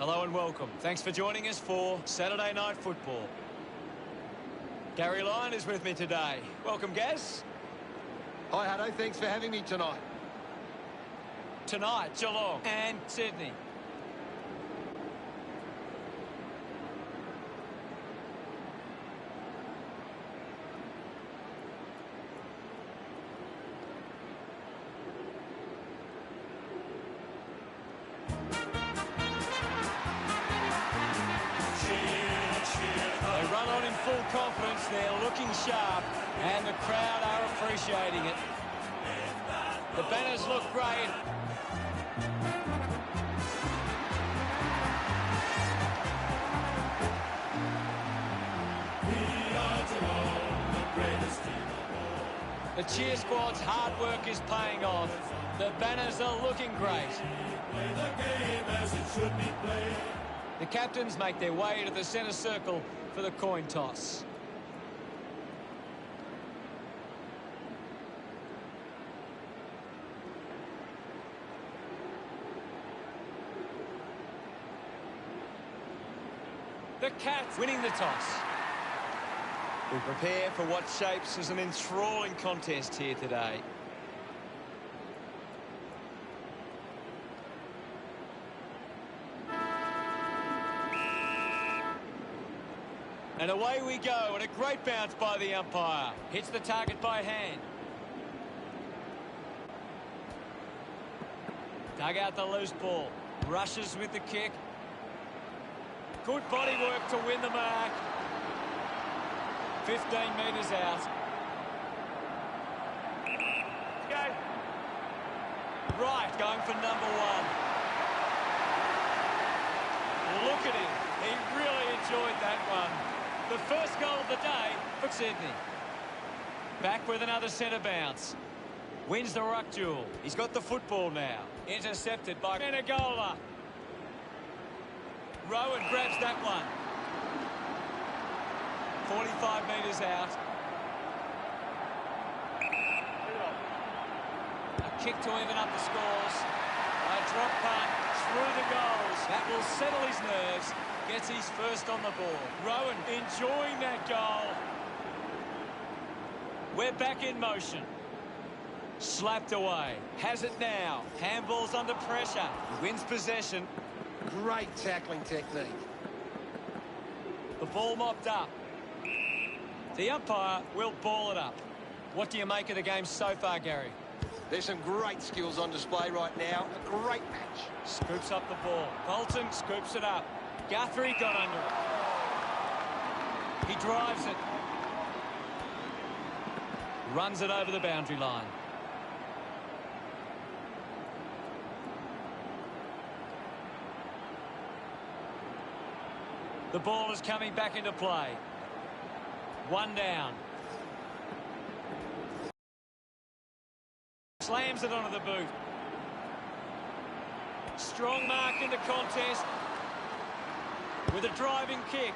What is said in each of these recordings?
Hello and welcome. Thanks for joining us for Saturday Night Football. Gary Lyon is with me today. Welcome, Gaz. Hi, Hutto. Thanks for having me tonight. Tonight, Geelong and Sydney. Full confidence, they're looking sharp, and the crowd are appreciating it. The banners look great. The cheer squad's hard work is paying off. The banners are looking great. The captains make their way to the centre circle for the coin toss. The Cats winning the toss. We prepare for what shapes as an enthralling contest here today. And away we go, and a great bounce by the umpire. Hits the target by hand. Dug out the loose ball. Rushes with the kick. Good body work to win the mark. 15 metres out. Go. Right, going for number one. Look at him. He really enjoyed that one. The first goal of the day for Sydney. Back with another centre bounce. Wins the ruck duel. He's got the football now. Intercepted by Menegola. Rowan grabs that one. 45 metres out. A kick to even up the scores. A drop punt through the goals. That will settle his nerves. Gets his first on the board. Rowan enjoying that goal. We're back in motion. Slapped away. Has it now. Handball's under pressure. He wins possession. Great tackling technique. The ball mopped up. The umpire will ball it up. What do you make of the game so far, Gary? There's some great skills on display right now. A great match. Scoops up the ball. Bolton scoops it up. Guthrie got under it. He drives it. Runs it over the boundary line. The ball is coming back into play. One down. Slams it onto the boot. Strong mark in the contest. With a driving kick.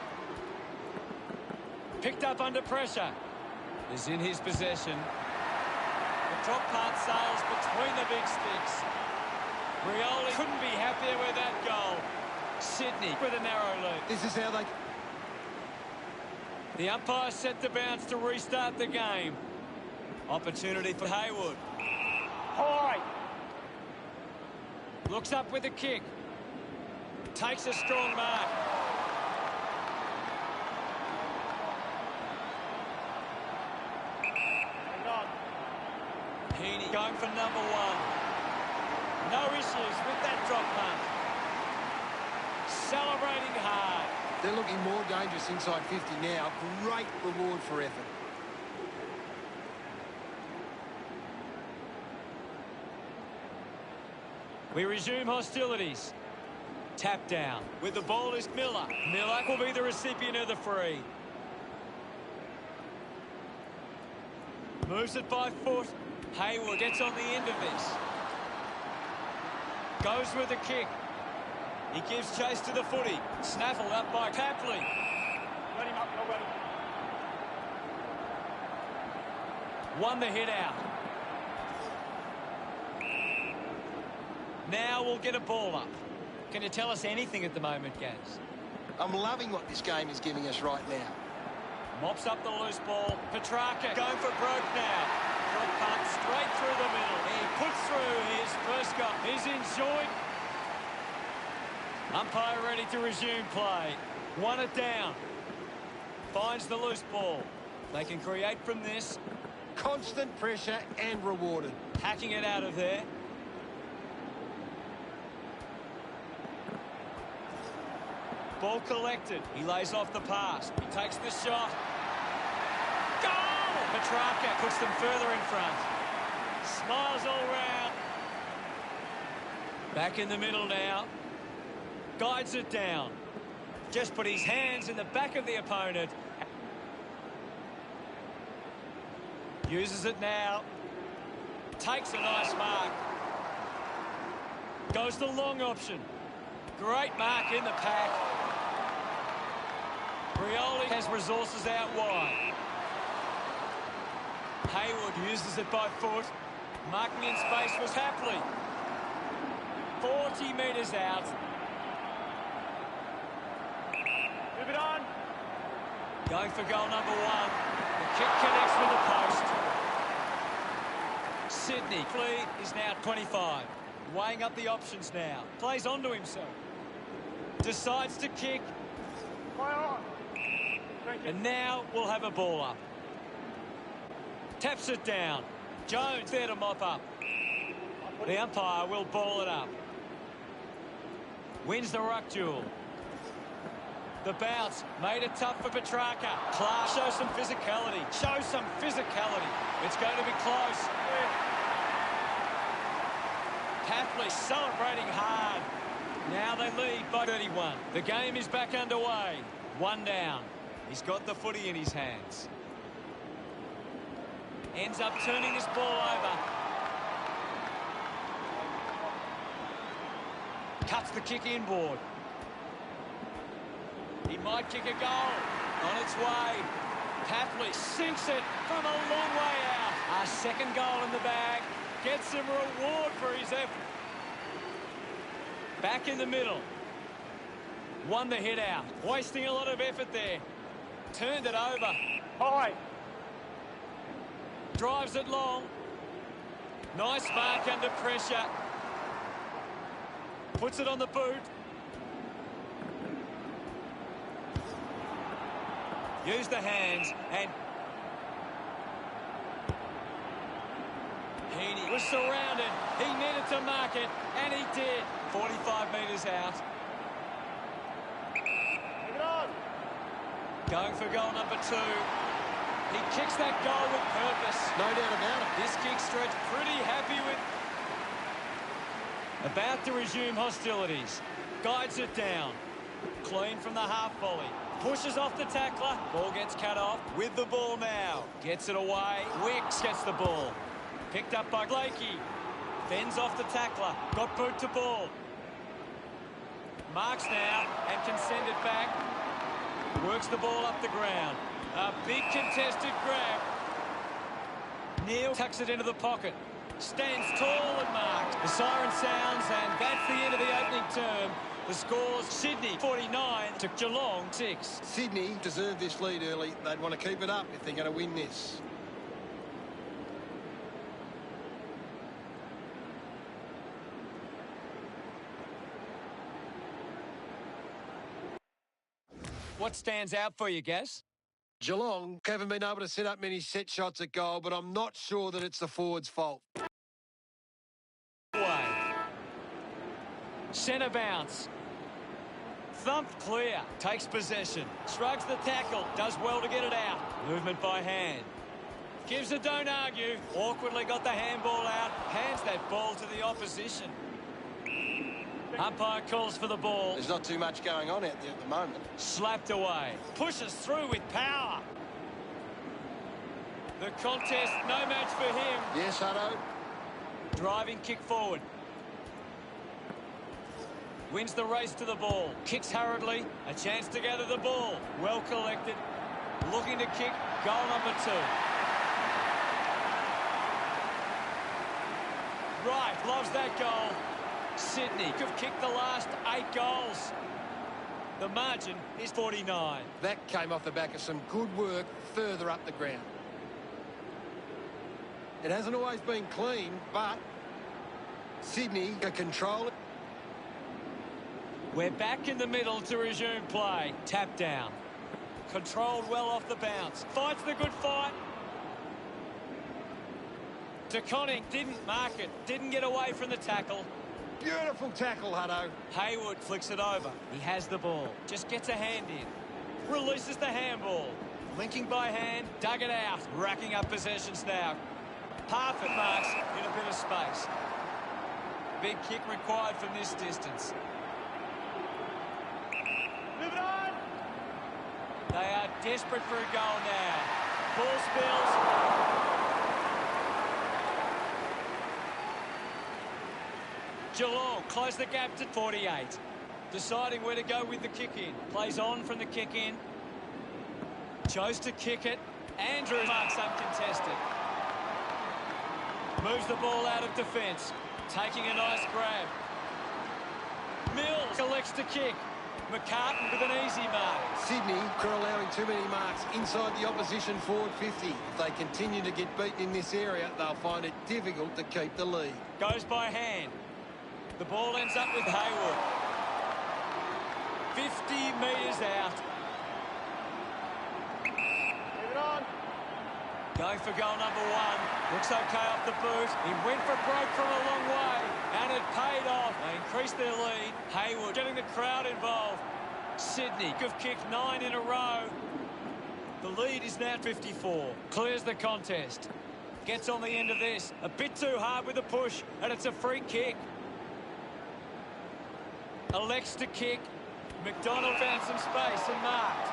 Picked up under pressure. Is in his possession. The drop punt sails between the big sticks. Rioli couldn't be happier with that goal. Sydney with a narrow lead. This is how they... The umpire set the bounce to restart the game. Opportunity for Haywood. High. Looks up with a kick. Takes a strong mark. Heaney going for number one. No issues with that drop punt. Celebrating hard. They're looking more dangerous inside 50 now. Great reward for effort. We resume hostilities. Tap down. With the ball is Miller. Miller will be the recipient of the free. Moves it by foot. Haywood gets on the end of this. Goes with the kick. He gives chase to the footy. Snaffled up by Tapley. Let him up, nobody. Won the hit out. Now we'll get a ball up. Can you tell us anything at the moment, Gaz? I'm loving what this game is giving us right now. Mops up the loose ball. Petrarca going for broke now. Drop punt straight through the middle. He puts through his first goal. He's enjoyed. Umpire ready to resume play. Won it down. Finds the loose ball. They can create from this. Constant pressure and rewarded. Hacking it out of there. Ball collected. He lays off the pass. He takes the shot. Goal! Petrarca puts them further in front. Smiles all round. Back in the middle now. Guides it down. Just put his hands in the back of the opponent. Uses it now. Takes a nice mark. Goes the long option. Great mark in the pack. Rioli has resources out wide. Hayward uses it by foot. Marking in space was Hapley. 40 metres out. Move it on. Going for goal number one. The kick connects with the post. Sydney lead is now 25. Weighing up the options now. Plays onto himself. Decides to kick. And now we'll have a ball up. Taps it down. Jones there to mop up. The umpire will ball it up. Wins the ruck duel. The bounce made it tough for Petrarca. Clark shows some physicality. Shows some physicality. It's going to be close. Hapley celebrating hard. Now they lead by 31. The game is back underway. One down. He's got the footy in his hands. Ends up turning this ball over. Cuts the kick inboard. He might kick a goal. On its way. Hapley sinks it from a long way out. A second goal in the bag. Gets some reward for his effort. Back in the middle. Won the hit out. Wasting a lot of effort there. Turned it over. High. Drives it long. Nice mark under pressure. Puts it on the boot. Use the hands and Heaney was surrounded. He needed to mark it, and he did. 45 metres out. Move it on. Going for goal number two. He kicks that goal with purpose. No doubt about it. This kick stretch pretty happy with. About to resume hostilities. Guides it down. Clean from the half volley. Pushes off the tackler. Ball gets cut off. With the ball now. Gets it away. Wicks gets the ball. Picked up by Blakey. Fends off the tackler. Got boot to ball. Marks now and can send it back. Works the ball up the ground. A big contested grab. Neal tucks it into the pocket. Stands tall and marks. The siren sounds, and that's the end of the opening term. The score's Sydney 49 to Geelong 6. Sydney deserved this lead early. They'd want to keep it up if they're going to win this. What stands out for you, Gaz? Geelong haven't been able to set up many set shots at goal, but I'm not sure that it's the forwards' fault. Way. Centre bounce. Thumped clear. Takes possession. Shrugs the tackle. Does well to get it out. Movement by hand. Gives a don't argue. Awkwardly got the handball out. Hands that ball to the opposition. Umpire calls for the ball. There's not too much going on out there at the moment. Slapped away. Pushes through with power. The contest, no match for him. Yes, Hutto. Driving kick forward. Wins the race to the ball. Kicks hurriedly. A chance to gather the ball. Well collected. Looking to kick. Goal number 2. Right, loves that goal. Sydney have kicked the last 8 goals. The margin is 49. That came off the back of some good work further up the ground. It hasn't always been clean, but Sydney can control it. We're back in the middle to resume play. Tap down. Controlled well off the bounce. Fights the good fight. DeConnick didn't mark it. Didn't get away from the tackle. Beautiful tackle, Hutto. Haywood flicks it over. He has the ball. Just gets a hand in. Releases the handball. Linking by hand. Dug it out. Racking up possessions now. Half it marks in a bit of space. Big kick required from this distance. Move it on. They are desperate for a goal now. Ball spills. Geelong close the gap to 48. Deciding where to go with the kick-in. Plays on from the kick-in. Chose to kick it. Andrews marks uncontested. Moves the ball out of defence. Taking a nice grab. Mills elects to kick. McCartan with an easy mark. Sydney are allowing too many marks inside the opposition forward 50. If they continue to get beaten in this area, they'll find it difficult to keep the lead. Goes by hand. The ball ends up with Haywood. 50 metres out. Move it on. Going for goal number 1. Looks okay off the boot. He went for broke from a long way. And it paid off. They increased their lead. Haywood getting the crowd involved. Sydney have kicked 9 in a row. The lead is now 54. Clears the contest. Gets on the end of this. A bit too hard with the push. And it's a free kick. Elects to kick. McDonald found some space and marked.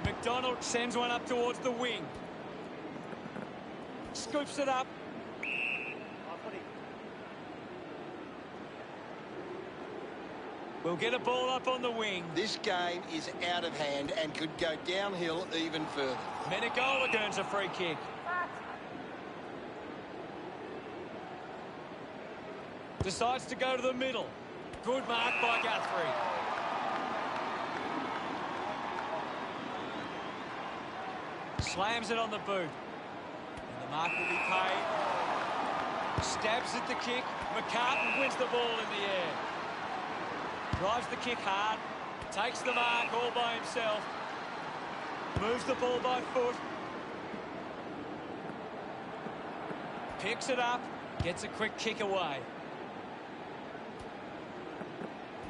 McDonald sends one up towards the wing. Scoops it up. We'll get a ball up on the wing. This game is out of hand and could go downhill even further. Menegola earns a free kick. Decides to go to the middle. Good mark by Guthrie. Slams it on the boot. And the mark will be paid. Stabs at the kick. McCartan wins the ball in the air. Drives the kick hard. Takes the mark all by himself. Moves the ball by foot. Picks it up. Gets a quick kick away.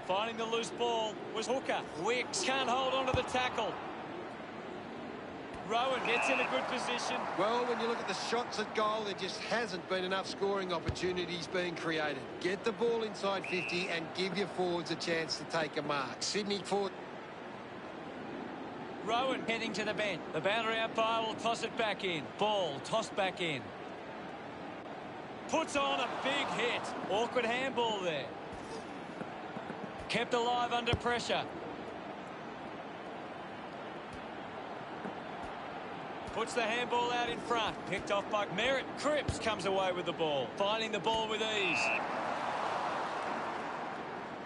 Finding the loose ball was Hooker. Wicks can't hold on to the tackle. Rowan gets in a good position. Well, when you look at the shots at goal, there just hasn't been enough scoring opportunities being created. Get the ball inside 50 and give your forwards a chance to take a mark. Sydney forward. Rowan heading to the bench. The boundary umpire will toss it back in. Ball tossed back in. Puts on a big hit. Awkward handball there. Kept alive under pressure. Puts the handball out in front. Picked off by Merritt. Cripps comes away with the ball. Finding the ball with ease.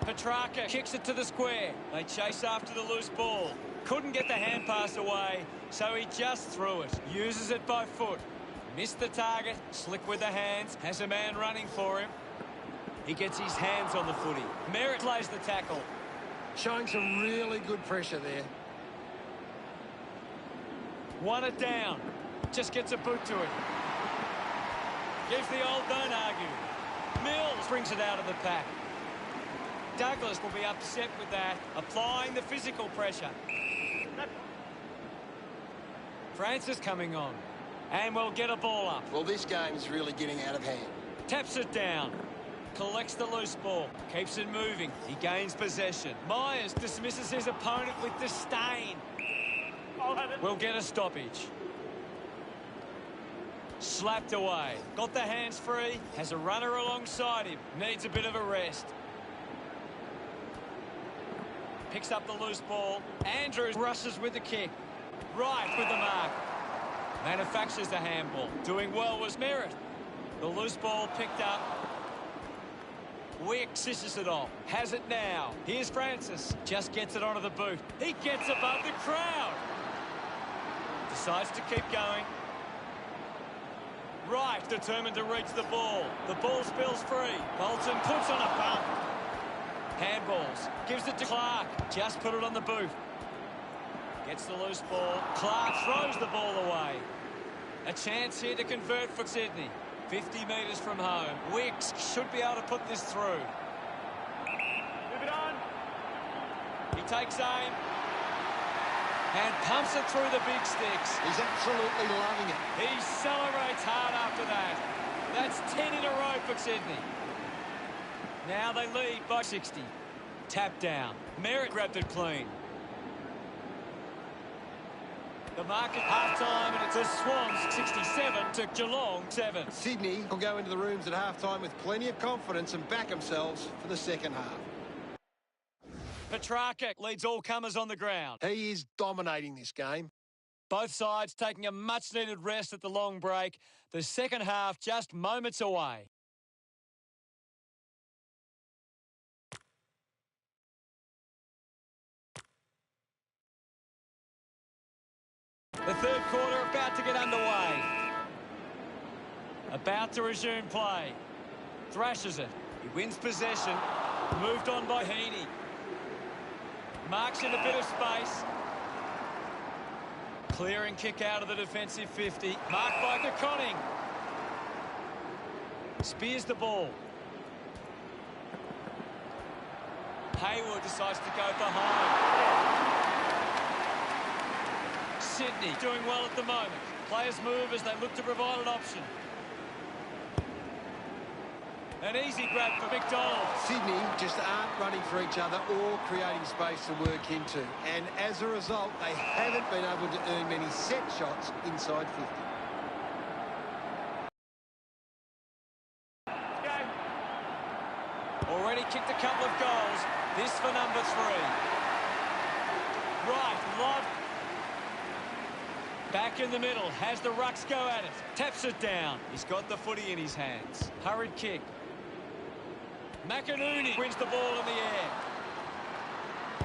Petrarca kicks it to the square. They chase after the loose ball. Couldn't get the hand pass away, so he just threw it. Uses it by foot. Missed the target. Slick with the hands. Has a man running for him. He gets his hands on the footy. Merritt lays the tackle. Showing some really good pressure there. Won it down. Just gets a boot to it. Gives the old don't argue. Mills brings it out of the pack. Douglas will be upset with that. Applying the physical pressure. Francis coming on. And we'll get a ball up. Well, this game is really getting out of hand. Taps it down. Collects the loose ball. Keeps it moving. He gains possession. Myers dismisses his opponent with disdain. We'll get a stoppage. Slapped away. Got the hands free. Has a runner alongside him. Needs a bit of a rest. Picks up the loose ball. Andrews rushes with the kick. Right with the mark. Manufactures the handball. Doing well was Merritt. The loose ball picked up. Wick scissors it off. Has it now. Here's Francis. Just gets it onto the boot. He gets above the crowd. Decides to keep going. Right, determined to reach the ball. The ball spills free. Bolton puts on a bump. Handballs. Gives it to Clark. Just put it on the boot. Gets the loose ball. Clark throws the ball away. A chance here to convert for Sydney. 50 metres from home. Wicks should be able to put this through. Move it on. He takes aim. And pumps it through the big sticks. He's absolutely loving it. He celebrates hard after that. That's 10 in a row for Sydney. Now they lead by 60. Tap down. Merritt grabbed it clean. The mark at half-time, and it's the Swans 67 to Geelong 7. Sydney will go into the rooms at half-time with plenty of confidence and back themselves for the second half. Petrarca leads all comers on the ground. He is dominating this game. Both sides taking a much-needed rest at the long break. The second half just moments away. The third quarter about to get underway. About to resume play. Thrashes it. He wins possession. Moved on by Heaney. Marks in a bit of space. Clearing kick out of the defensive 50. Marked by DeConning. Spears the ball. Hayward decides to go for home. Sydney doing well at the moment. Players move as they look to provide an option. An easy grab for McDonald. Sydney just aren't running for each other or creating space to work into. And as a result, they haven't been able to earn many set shots inside 50. Already kicked a couple of goals. This for number 3. Right, love. Back in the middle, has the rucks go at it. Taps it down. He's got the footy in his hands. Hurried kick. McInerney wins the ball in the air.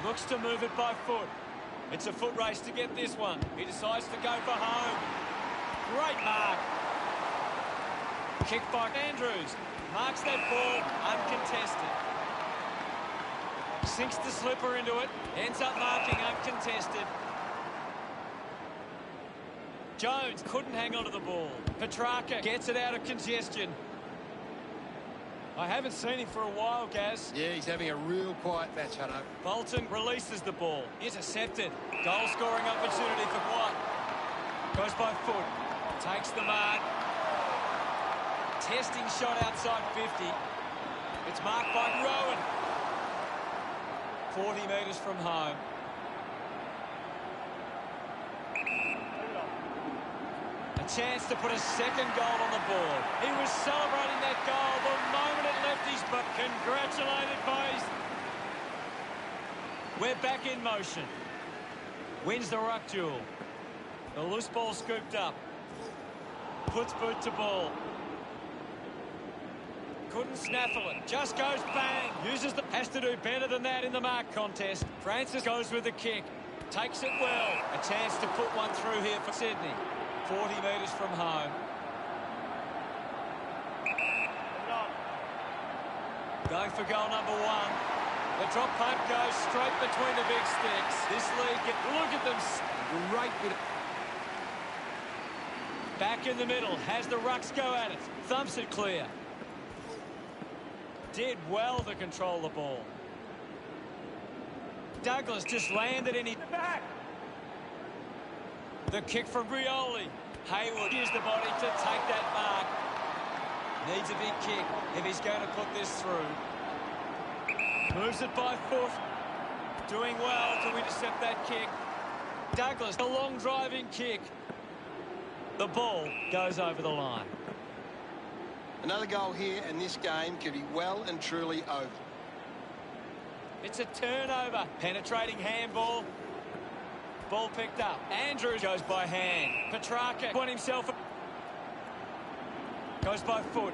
Looks to move it by foot. It's a foot race to get this one. He decides to go for home. Great mark. Kick by Andrews. Marks that ball uncontested. Sinks the slipper into it. Ends up marking uncontested. Jones couldn't hang on to the ball. Petrarca gets it out of congestion. I haven't seen him for a while, Gaz. Yeah, he's having a real quiet match, Hutto. Bolton releases the ball. Intercepted. Goal-scoring opportunity for Watt. Goes by foot. Takes the mark. Testing shot outside 50. It's marked by Rowan. 40 metres from home. A chance to put a second goal on the board. He was celebrating that goal the moment it left his butt. Congratulated, boys. We're back in motion. Wins the ruck duel. The loose ball scooped up. Puts boot to ball. Couldn't snaffle it. Just goes bang. Uses the... Has to do better than that in the mark contest. Francis goes with the kick. Takes it well. A chance to put one through here for Sydney. 40 metres from home. Going for goal number 1. The drop punt goes straight between the big sticks. This league, look at them. Great bit. Back in the middle. Has the rucks go at it. Thumps it clear. Did well to control the ball. Douglas just landed in his back. The kick from Rioli. Hayward used the body to take that mark. Needs a big kick if he's going to put this through. Moves it by foot. Doing well to intercept that kick. Douglas, a long driving kick. The ball goes over the line. Another goal here, and this game could be well and truly over. It's a turnover. Penetrating handball. Ball picked up. Andrews goes by hand. Petrarca won himself. Goes by foot.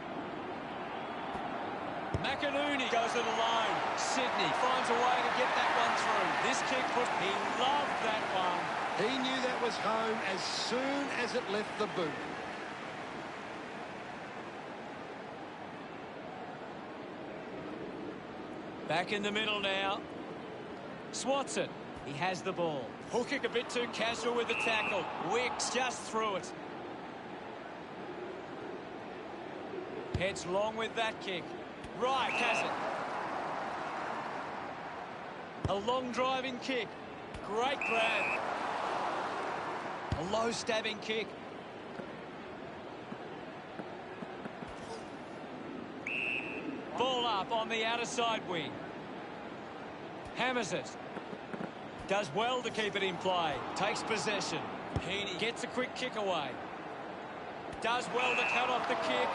McInerney goes it alone. Sydney finds a way to get that one through. This kick he loved that one. He knew that was home as soon as it left the boot. Back in the middle now. Swats it. He has the ball. Hook kick a bit too casual with the tackle. Wicks just through it. Heads long with that kick. Right, has it. A long driving kick. Great grab. A low stabbing kick. Ball up on the outer side wing. Hammers it. Does well to keep it in play. Takes possession. Heaney gets a quick kick away. Does well to cut off the kick.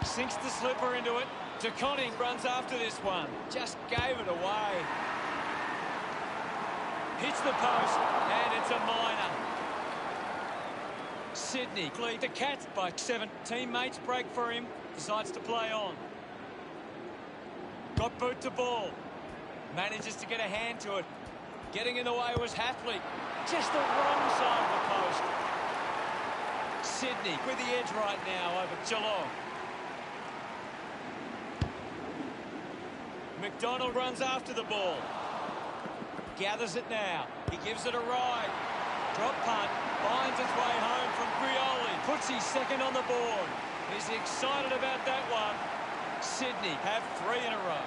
Sinks the slipper into it. DeConning runs after this one. Just gave it away. Hits the post, and it's a minor. Sydney lead the Cats by 7. Teammates break for him. Decides to play on. Got boot to ball. Manages to get a hand to it. Getting in the way was Hapley. Just the wrong side of the post. Sydney with the edge right now over Geelong. McDonald runs after the ball. Gathers it now. He gives it a ride. Drop punt. Finds its way home from Grioli. Puts his second on the board. He's excited about that one. Sydney have 3 in a row.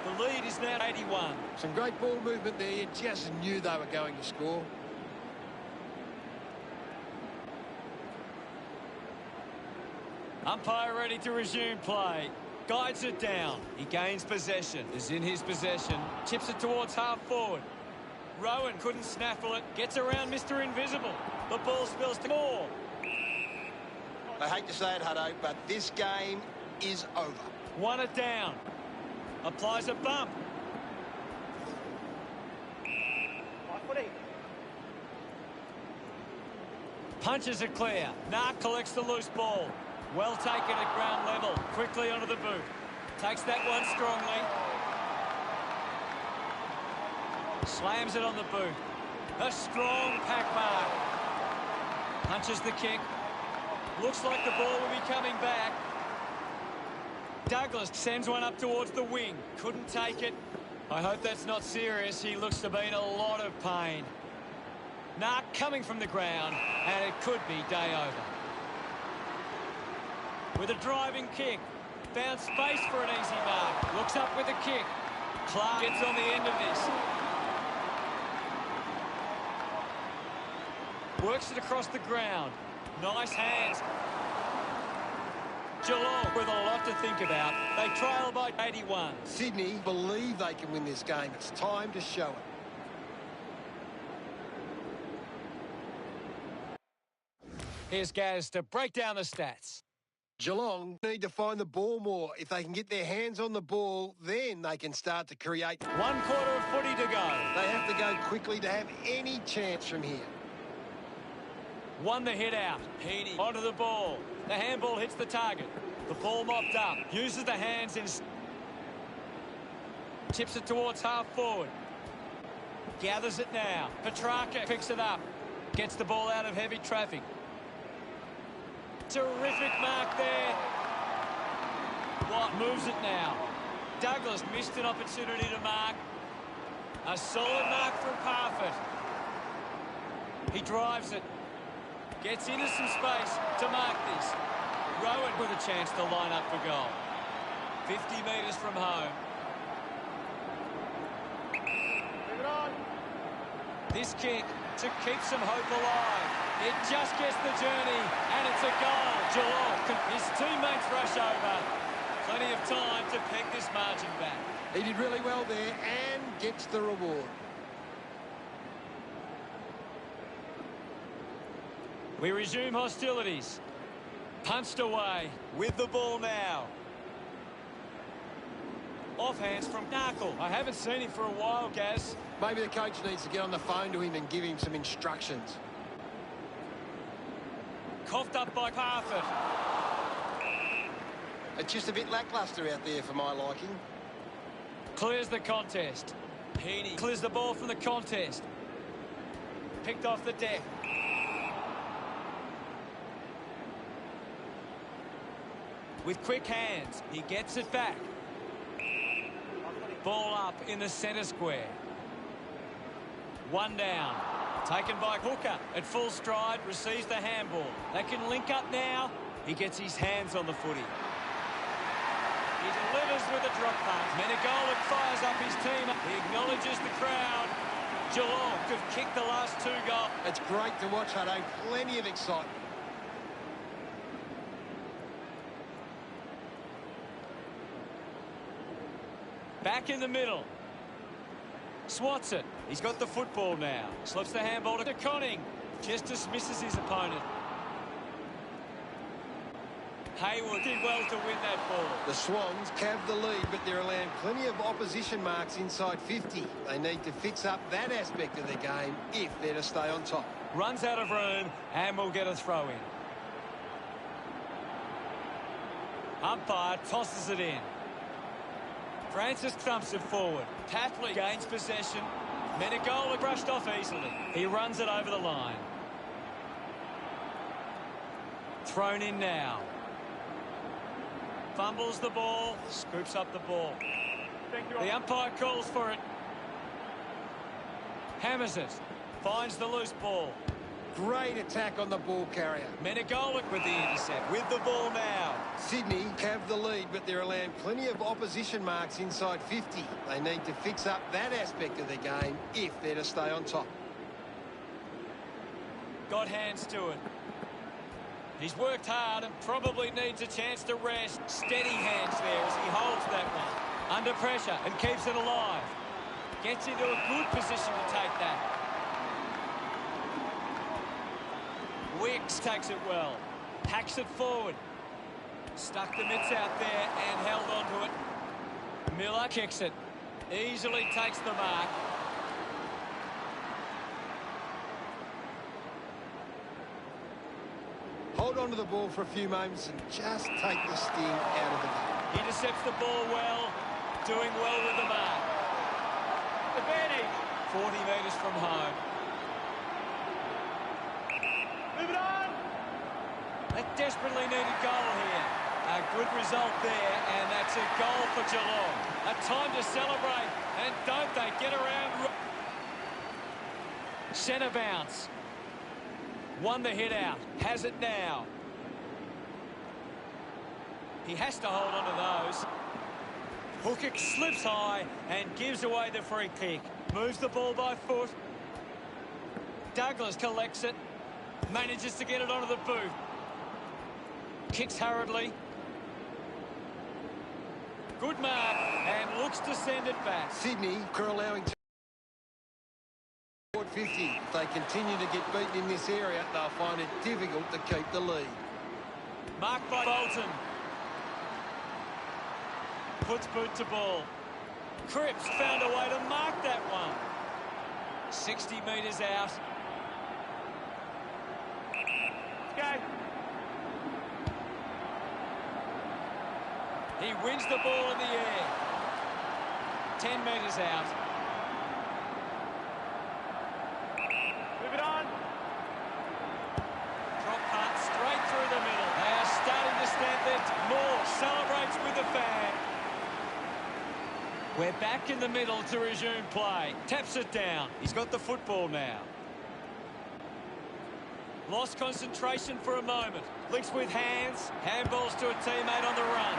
The lead is now 81. Some great ball movement there. You just knew they were going to score. Umpire ready to resume play. Guides it down. He gains possession. Is in his possession. Chips it towards half forward. Rowan couldn't snaffle it. Gets around Mr. Invisible. The ball spills to Moore. I hate to say it, Hutto, but this game is over. Won it down. Applies a bump. Punches it clear. Nark collects the loose ball. Well taken at ground level. Quickly onto the boot. Takes that one strongly. Slams it on the boot. A strong pack mark. Punches the kick. Looks like the ball will be coming back. Douglas sends one up towards the wing. Couldn't take it. I hope that's not serious. He looks to be in a lot of pain. Nark coming from the ground, and it could be day over. With a driving kick. Found space for an easy mark. Looks up with a kick. Clark gets on the end of this. Works it across the ground. Nice hands. Geelong with a lot to think about. They trail by 81. Sydney believe they can win this game. It's time to show it. Here's Gaz to break down the stats. Geelong need to find the ball more. If they can get their hands on the ball, then they can start to create. 1 quarter of footy to go. They have to go quickly to have any chance from here. Won the hit out. Heaney onto the ball. The handball hits the target. The ball mopped up. Uses the hands in. Tips it towards half forward. Gathers it now. Petrarca picks it up. Gets the ball out of heavy traffic. Terrific mark there. Watt moves it now. Douglas missed an opportunity to mark. A solid mark from Parfitt. He drives it. Gets into some space to mark this. Rowan with a chance to line up for goal. 50 metres from home. Move it on. This kick to keep some hope alive. It just gets the journey, and it's a goal. Geelong, his teammates rush over. Plenty of time to peg this margin back. He did really well there and gets the reward. We resume hostilities. Punched away with the ball now. Offhands from Narkle. I haven't seen him for a while, Gaz. Maybe the coach needs to get on the phone to him and give him some instructions. Coughed up by Parfitt. It's just a bit lacklustre out there for my liking. Clears the contest. Heaney clears the ball from the contest. Picked off the deck. With quick hands, he gets it back. Ball up in the centre square. One down. Taken by Hooker at full stride, receives the handball. They can link up now. He gets his hands on the footy. He delivers with a drop pass. Menegola fires up his team. He acknowledges the crowd. Geelong have kicked the last 2 goals. It's great to watch, Hutto. Plenty of excitement. Back in the middle. Swats it. He's got the football now. Slips the handball to Conning. Just dismisses his opponent. Hayward did well to win that ball. The Swans have the lead, but they're allowing plenty of opposition marks inside 50. They need to fix up that aspect of their game if they're to stay on top. Runs out of room and will get a throw in. Umpire tosses it in. Francis thumps it forward. Tatley gains possession. Menegola brushed off easily. He runs it over the line. Thrown in now. Fumbles the ball. Scoops up the ball. The umpire calls for it. Hammers it. Finds the loose ball. Great attack on the ball carrier. Menegola with the intercept. With the ball now. Sydney have the lead, but they're allowing plenty of opposition marks inside 50. They need to fix up that aspect of their game if they're to stay on top. Got hands to it. He's worked hard and probably needs a chance to rest. Steady hands there as he holds that one. Under pressure and keeps it alive. Gets into a good position to take that. Wicks takes it well. Hacks it forward. Stuck the mitts out there and held onto it. Miller kicks it. Easily takes the mark. Hold on to the ball for a few moments and just take the sting out of the game. He intercepts the ball well. Doing well with the mark. Advantage. 40 metres from home. Move it on. A desperately needed goal here. A good result there, and that's a goal for Geelong. A time to celebrate, and don't they get around. Centre bounce. Won the hit out. Has it now. He has to hold on to those. Hooker slips high and gives away the free kick. Moves the ball by foot. Douglas collects it. Manages to get it onto the boot. Kicks hurriedly. Good mark and looks to send it back. Sydney are allowing 50. If they continue to get beaten in this area, they'll find it difficult to keep the lead. Marked by Bolton. Puts boot to ball. Cripps found a way to mark that one. 60 metres out. Go. He wins the ball in the air. 10 metres out. Move it on. Drop punt straight through the middle. They are starting to stand there. Moore celebrates with the fan. We're back in the middle to resume play. Taps it down. He's got the football now. Lost concentration for a moment. Links with hands. Handballs to a teammate on the run.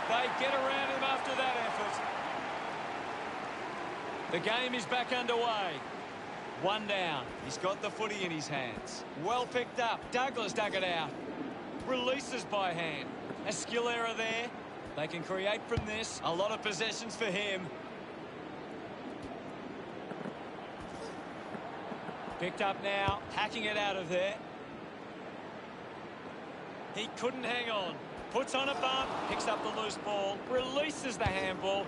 They get around him after that effort. The game is back underway. One down. He's got the footy in his hands. Well picked up. Douglas dug it out. Releases by hand. A skill error there. They can create from this. A lot of possessions for him. Picked up now. Hacking it out of there. He couldn't hang on. Puts on a bump. Picks up the loose ball. Releases the handball.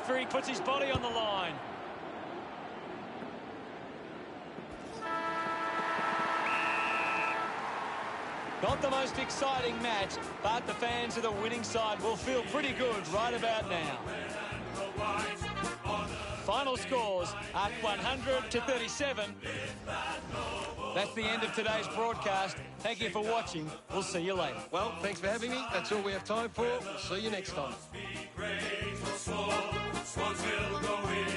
referee puts his body on the line. Not the most exciting match, but the fans of the winning side will feel pretty good right about now. Final scores at 100-37. That's the end of today's broadcast. Thank you for watching. We'll see you later. Well, thanks for having me. That's all we have time for. We'll see you next time. Swans will go in.